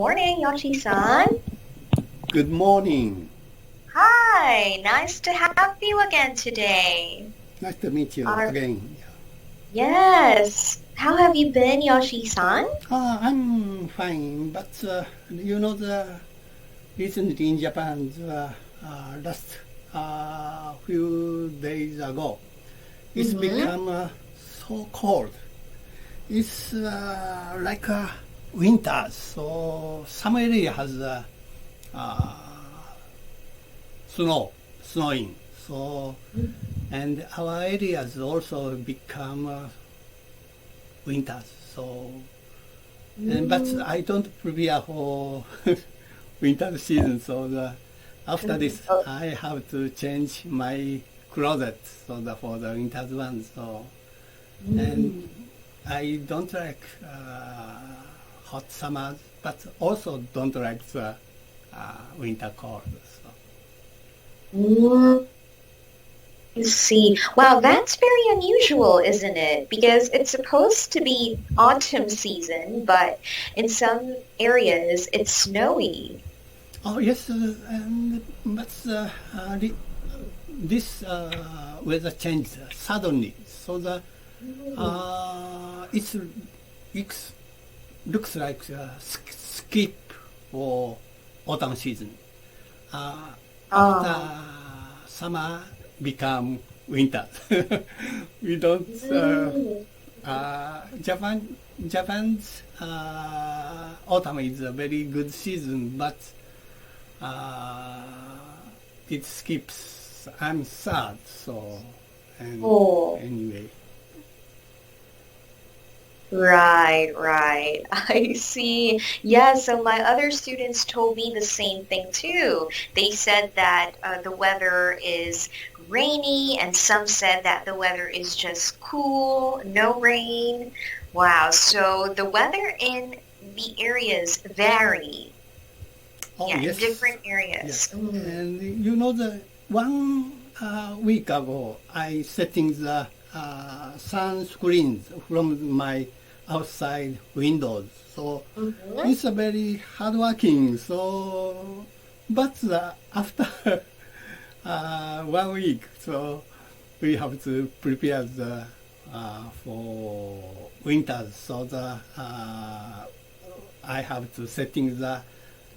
Morning, Yoshi-san. Good morning. Hi, nice to have you again today. Nice to meet you again. Yes. How have you been, Yoshi-san? I'm fine, but recently in Japan, last few days ago, it's become so cold. It's like winter, so some area has snowing. So, and our areas also become winters. So, but I don't prepare for winter season. So after this, I have to change my closet for the winter one. So, and I don't like hot summers, but also don't like the winter cold. I see. Wow, that's very unusual, isn't it? Because it's supposed to be autumn season, but in some areas it's snowy. Oh yes, but this weather changed suddenly, so it looks like a skip for autumn season. After summer become winter. We don't. Japan's autumn is a very good season, but it skips. I'm sad. So, anyway. Right. I see. Yeah, so my other students told me the same thing too. They said that the weather is rainy, and some said that the weather is just cool, no rain. Wow, so the weather in the areas vary. Yes. Different areas. Yes. And the 1 week ago, I setting the sunscreens from my outside windows. So it's a very hardworking. So, but after 1 week, so we have to prepare for winters. So I have to setting the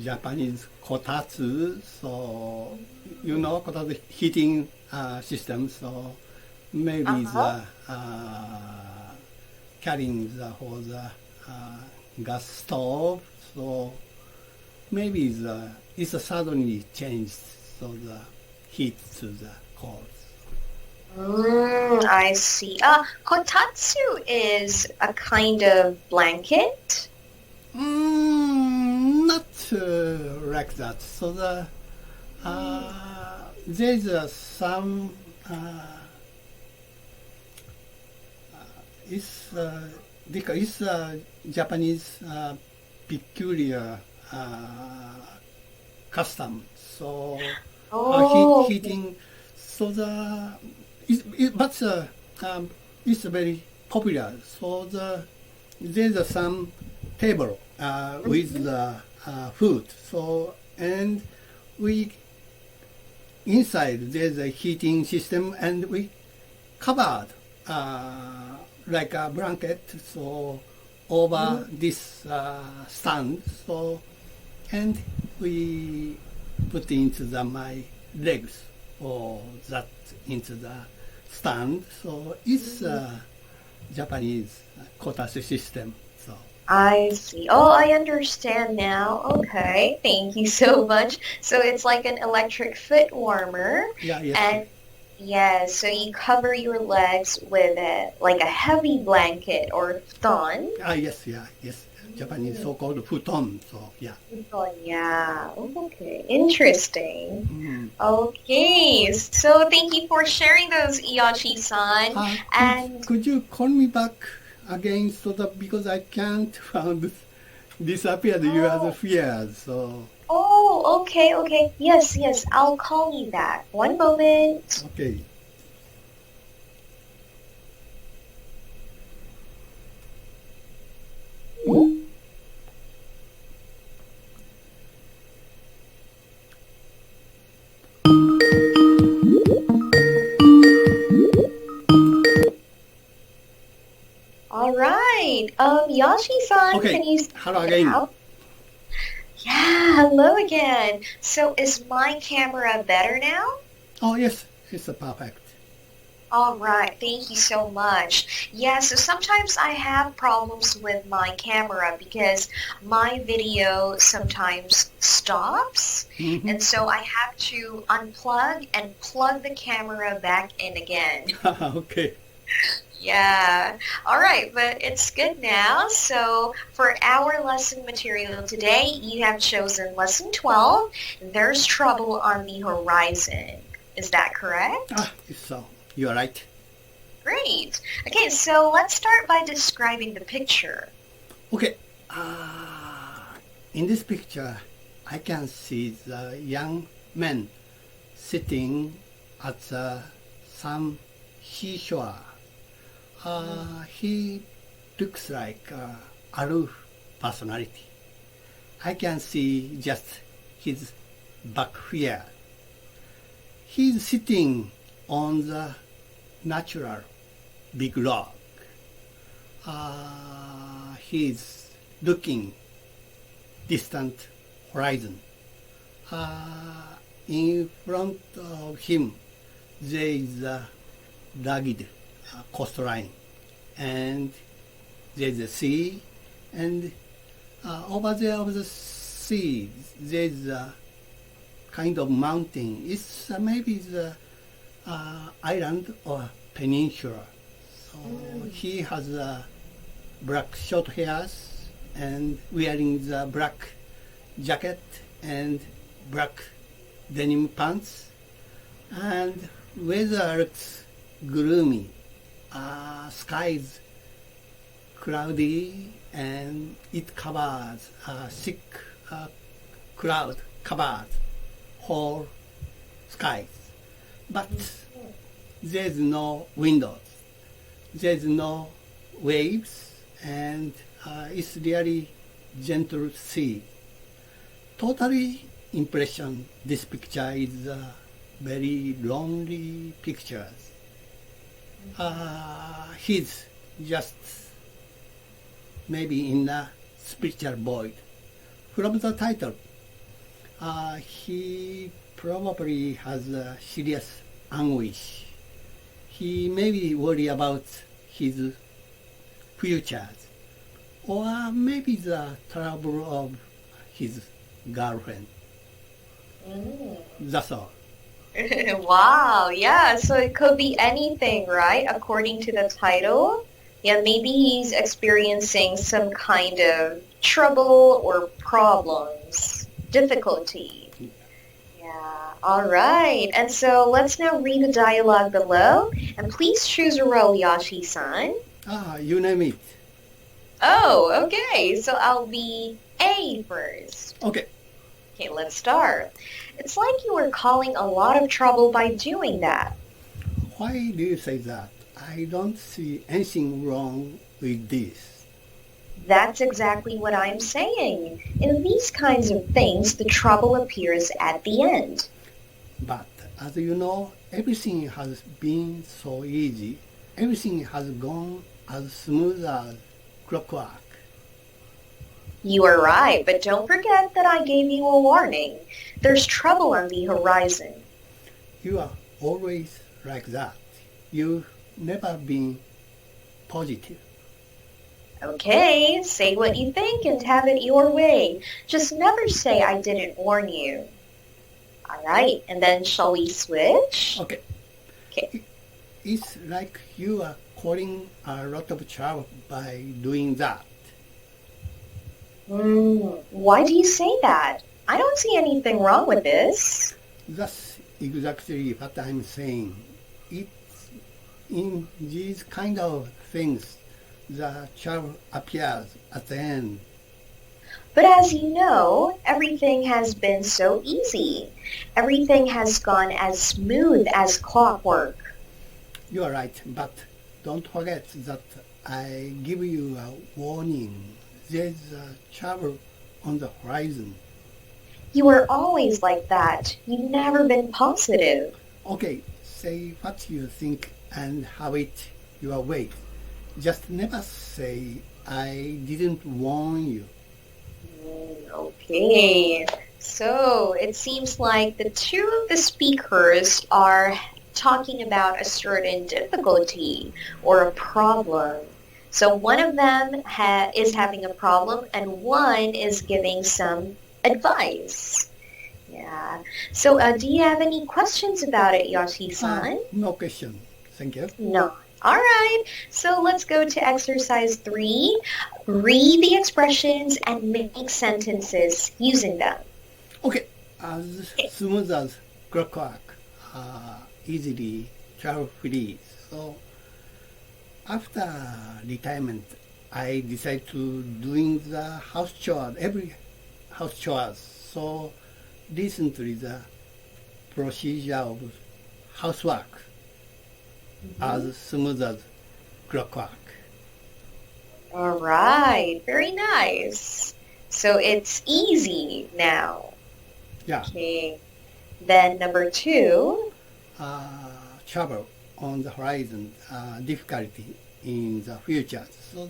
Japanese kotatsu. So kotatsu heating system. So maybe the carrying for the gas stove. So maybe it's suddenly changed. So the heat to the cold. I see. Kotatsu is a kind of blanket? Not like that. So there's some it's a Japanese peculiar custom. So heating. So but it's very popular. So there's some table with the food. So and we inside there's a heating system, and we covered like a blanket so over this stand. So and we put into my legs or that into the stand. So it's a Japanese kotatsu system. So I see. Oh, I understand now. Okay, thank you so much. So it's like an electric foot warmer. Yes. And yeah, so you cover your legs with like a heavy blanket or futon. Yes. Japanese so-called futon. So yeah. Futon, yeah. Okay, interesting. Okay, so thank you for sharing those, Iyachi-san. And could you call me back again so that because I can't found disappeared your fears. So. Oh, okay. Yes. I'll call you back. One moment. Okay. Yoshi-san, Okay, can you... hello again. Yeah, hello again. So is my camera better now? Oh, yes, it's perfect. All right, thank you so much. Yeah, so sometimes I have problems with my camera because my video sometimes stops, and so I have to unplug and plug the camera back in again. Okay. Yeah. All right, but it's good now. So for our lesson material today, you have chosen lesson 12, There's Trouble on the Horizon. Is that correct? So, you're right. Great. Okay, so let's start by describing the picture. Okay. In this picture, I can see the young man sitting at some seashore. He looks like aloof personality. I can see just his back here. He's sitting on the natural big rock. He's looking distant horizon. In front of him, there is a rugged coastline, and there's a sea, and over there of the sea, there's a kind of mountain. It's maybe the island or peninsula. So he has black short hairs and wearing the black jacket and black denim pants, and weather looks gloomy. Skies cloudy, and it covers thick cloud covers whole skies. But there's no windows, there's no waves, and it's really gentle sea. Totally impression, this picture is a very lonely picture. He's just maybe in a spiritual void. From the title, he probably has a serious anguish. He may be worried about his futures, or maybe the trouble of his girlfriend. That's all. Wow, yeah, so it could be anything, right? According to the title. Yeah, maybe he's experiencing some kind of trouble or problems, difficulty. Yeah, all right. And so let's now read the dialogue below. And please choose a role, Yashi-san. You name it. Oh, okay. So I'll be A first. Okay. Okay, let's start. It's like you were causing a lot of trouble by doing that. Why do you say that? I don't see anything wrong with this. That's exactly what I'm saying. In these kinds of things, the trouble appears at the end. But as you know, everything has been so easy. Everything has gone as smooth as clockwork. You are right, but don't forget that I gave you a warning. There's trouble on the horizon. You are always like that. You've never been positive. Okay, say what you think and have it your way. Just never say I didn't warn you. All right, and then shall we switch? Okay. Okay. It's like you are causing a lot of trouble by doing that. Why do you say that? I don't see anything wrong with this. That's exactly what I'm saying. It's in these kind of things the trouble appears at the end. But as you know, everything has been so easy. Everything has gone as smooth as clockwork. You are right, but don't forget that I give you a warning. There's trouble on the horizon. You were always like that. You've never been positive. Okay, say what you think and have it your way. Just never say I didn't warn you. Okay. So it seems like the two of the speakers are talking about a certain difficulty or a problem. So one of them is having a problem and one is giving some advice. Yeah. So do you have any questions about it, Yoshi-san? No question. Thank you. No. All right. So let's go to exercise 3. Read the expressions and make sentences using them. Okay. As smooth as clockwork, easily trouble-free. So after retirement, I decided to doing the house chores, every house chores. So recently the procedure of housework as smooth as clockwork. All right. Very nice. So it's easy now. Yeah. Okay. Then number 2. Trouble on the horizon, difficulty in the future. So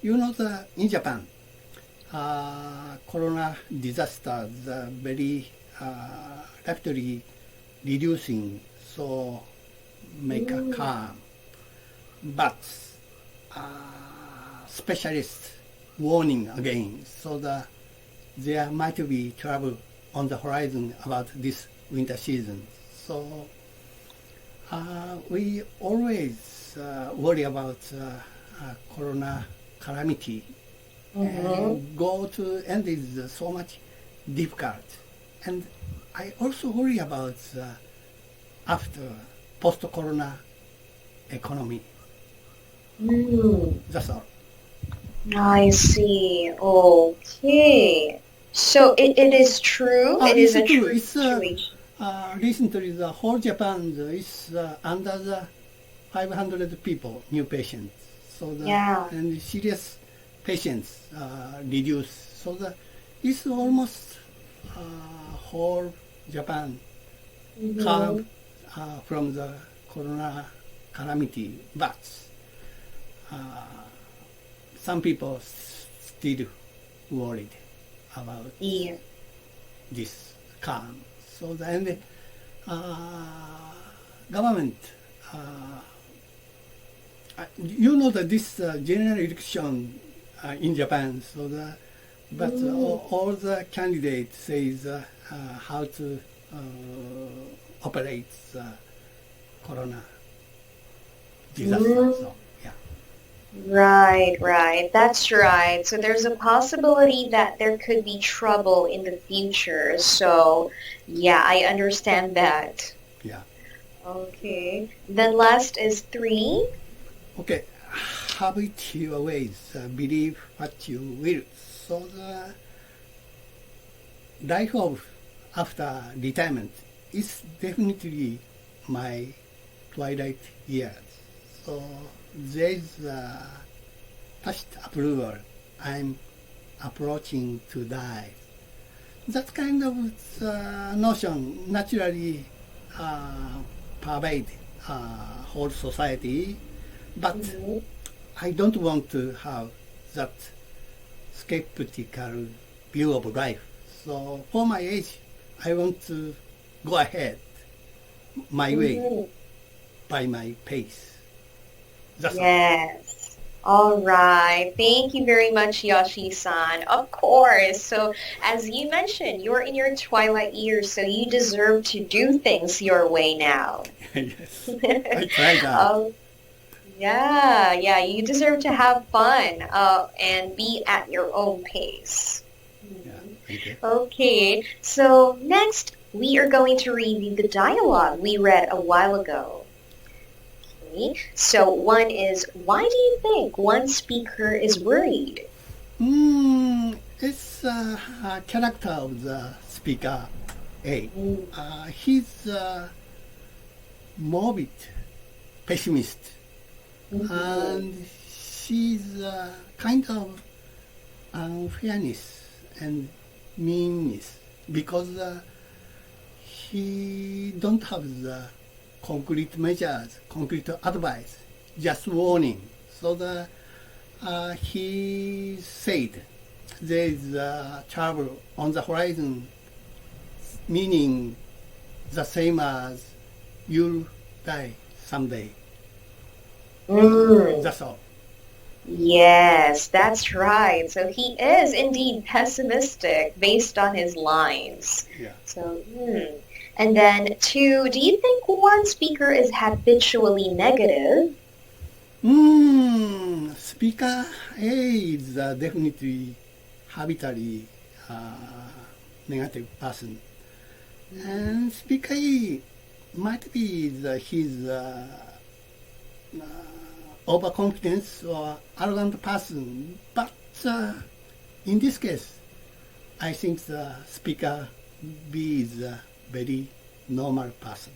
in Japan, corona disaster is very rapidly reducing. So make a calm. But specialists warning again. So there might be trouble on the horizon about this winter season. So we always worry about corona calamity. And go to end is so much difficult. And I also worry about after post-corona economy. That's all. I see. Okay. So it is true. It is a true situation. Recently, the whole Japan is under the 500 people, new patients. So and serious patients reduced. So it's almost whole Japan calm from the corona calamity. But some people still worried about this calm. So the government, you know that this general election in Japan. So but all the candidates says how to operate the corona disaster. So, yeah. Right. That's right. So there's a possibility that there could be trouble in the future. So, yeah, I understand that. Yeah. Okay. Then last is 3. Okay. Habit your ways, believe what you will. So the life of after retirement is definitely my twilight years. So there is touched approval. I'm approaching to die. That kind of notion naturally pervade whole society, but I don't want to have that skeptical view of life. So for my age, I want to go ahead my way by my pace. That's Yes. All right. Thank you very much, Yoshi-san. Of course. So as you mentioned, you're in your twilight years, so you deserve to do things your way now. Yes, I try that. Yeah, you deserve to have fun and be at your own pace. Yeah, thank you. Okay, so next we are going to review the dialogue we read a while ago. Okay, so one is, why do you think one speaker is worried? It's a character of the speaker A. He's morbid, pessimist. And she's kind of unfairness and meanness because he don't have the concrete measures, concrete advice, just warning. So he said there is trouble on the horizon, meaning the same as you'll die someday. That's all. Yes, that's right. So he is indeed pessimistic based on his lines. Yeah. So, And then two, do you think one speaker is habitually negative? Speaker A is definitely habitually negative person. And Speaker E might be his overconfidence or arrogant person. But in this case, I think the Speaker B is a very normal person.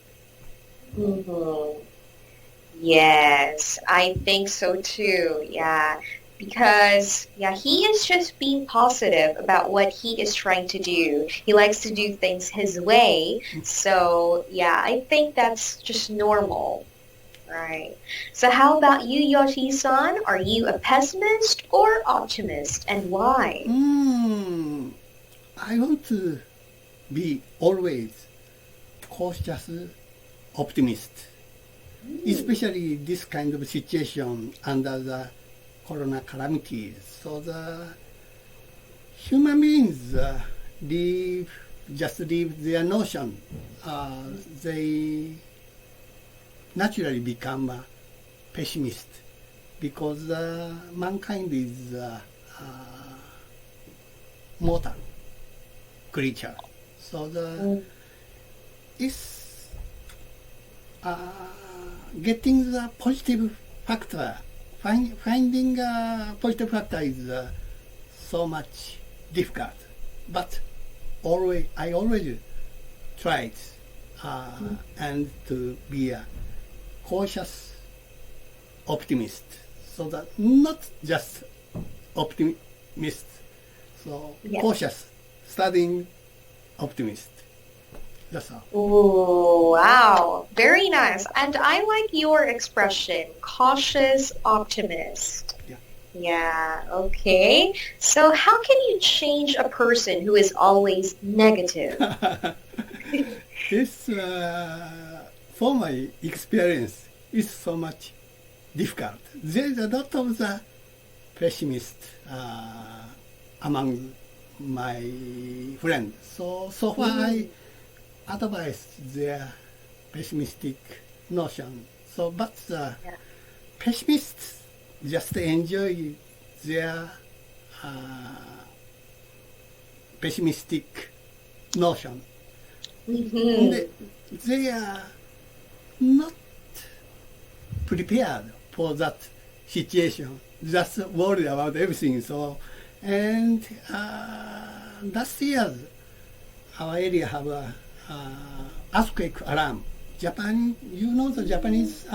Yes, I think so too. Yeah. Because, he is just being positive about what he is trying to do. He likes to do things his way. So, I think that's just normal. Right. So how about you, Yoshi-san? Are you a pessimist or optimist, and why? I want to be always cautious optimist, especially this kind of situation under the corona calamities. So the human beings just leave their notion. They naturally become a pessimist because mankind is mortal creature. So it's getting the positive factor. Finding a positive factor is so much difficult, but I always tried and to be a cautious optimist, so that not just optimist, so cautious, studying optimist. That's all. Oh, wow. Very nice. And I like your expression, cautious optimist. Yeah, okay. So how can you change a person who is always negative? It's, from my experience, it's so much difficult. There's a lot of the pessimists among my friends. So far I advise their pessimistic notion. So, but the pessimists just enjoy their pessimistic notion. They are not prepared for that situation, just worried about everything. So, and last year, our area have a earthquake alarm. Japan, the Japanese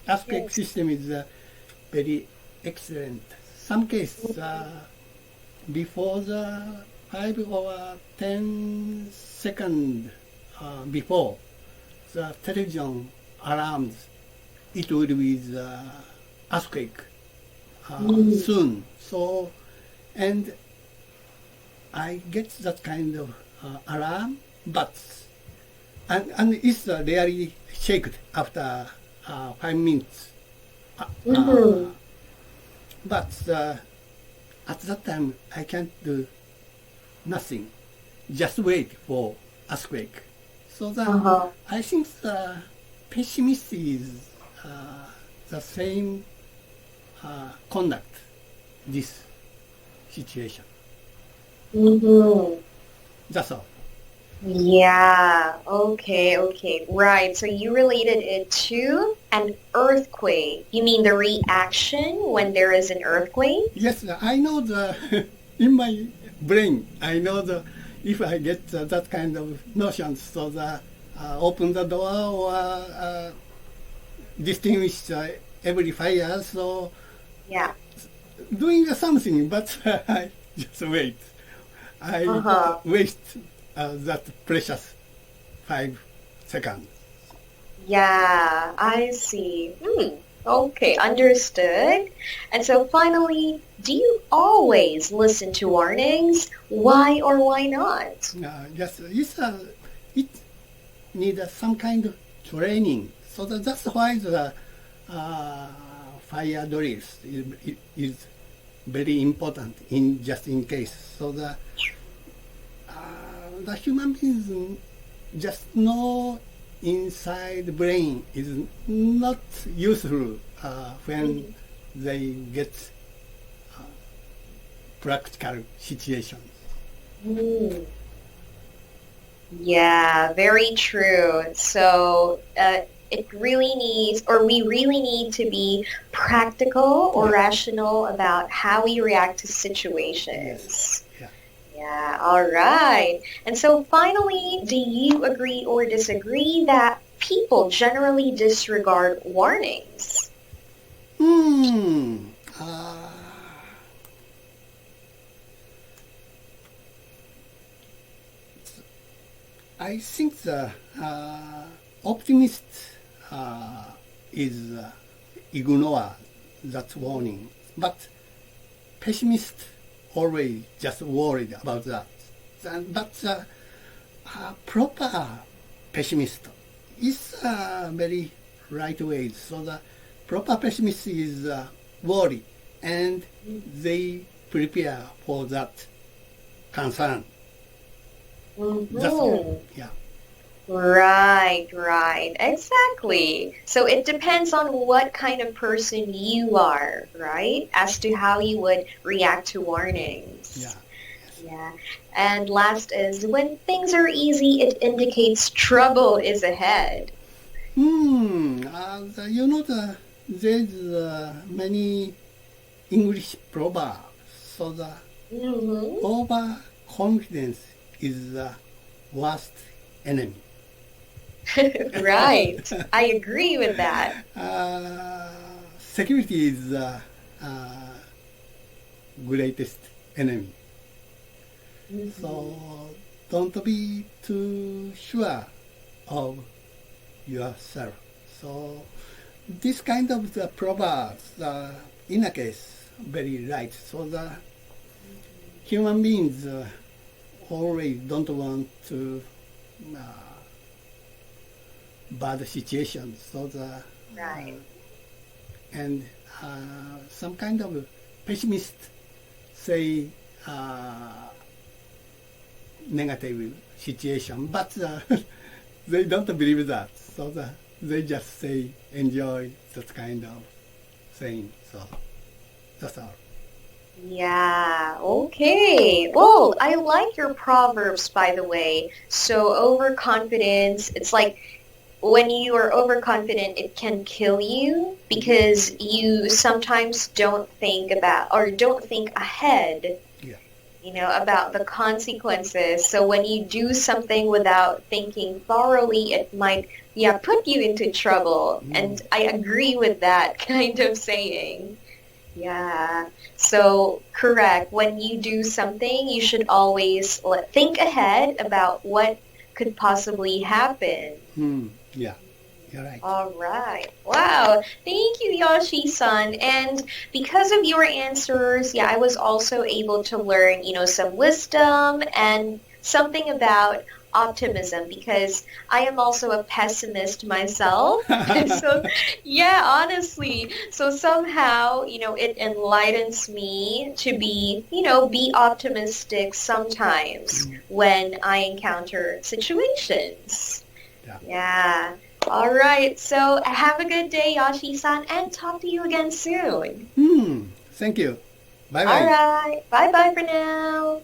earthquake system is very excellent. Some cases before the 5 or 10 seconds before the television alarms, it will be the earthquake soon. So, and I get that kind of alarm, but and it's rarely shaken after 5 minutes. But at that time, I can't do nothing. Just wait for earthquake. So that I think the pessimist is the same conduct this situation. That's all. Yeah, okay, right. So you related it to an earthquake. You mean the reaction when there is an earthquake? Yes, I know in my brain, I know if I get that kind of notions, so open the door or distinguish every fire, so doing something, but I just wait. I waste that precious 5 seconds. Yeah, I see. Okay, understood. And so finally, do you always listen to warnings? Why or why not? Yes, it needs some kind of training. So that's why the fire drills is very important just in case. So the human beings just know inside the brain is not useful when they get practical situations. Mm. Yeah, very true. So it really needs, or we really need to be practical or rational about how we react to situations. Yes. Yeah. Yeah, all right. And so finally, do you agree or disagree that people generally disregard warnings? I think the optimist is ignore that warning, but pessimist always just worried about that. But the proper pessimist is very right way. So the proper pessimist is worried and they prepare for that concern. That's all. Yeah. Right, right. Exactly. So it depends on what kind of person you are, right? As to how you would react to warnings. Yeah. Yeah. And last is when things are easy, it indicates trouble is ahead. There's many English proverbs. So the overconfidence is the worst enemy. Right. I agree with that. Security is the greatest enemy. So don't be too sure of yourself. So this kind of the proverbs, in a case, very right. So the human beings always don't want to bad situations. So Right. And some kind of pessimist say negative situation, but they don't believe that. So they just say enjoy that kind of thing. So that's all. Yeah, okay. Well, I like your proverbs, by the way. So overconfidence, it's like when you are overconfident, it can kill you because you sometimes don't think about or don't think ahead, Yeah. About the consequences. So when you do something without thinking thoroughly, it might, put you into trouble. And I agree with that kind of saying. Yeah. So, correct. When you do something, you should always think ahead about what could possibly happen. Yeah, you're right. All right. Wow. Thank you, Yoshi-san. And because of your answers, I was also able to learn, some wisdom and something about optimism because I am also a pessimist myself. So, honestly. So somehow, it enlightens me to be optimistic sometimes when I encounter situations. Yeah. All right. So have a good day, Yashi-san, and talk to you again soon. Thank you. Bye-bye. All right. Bye-bye for now.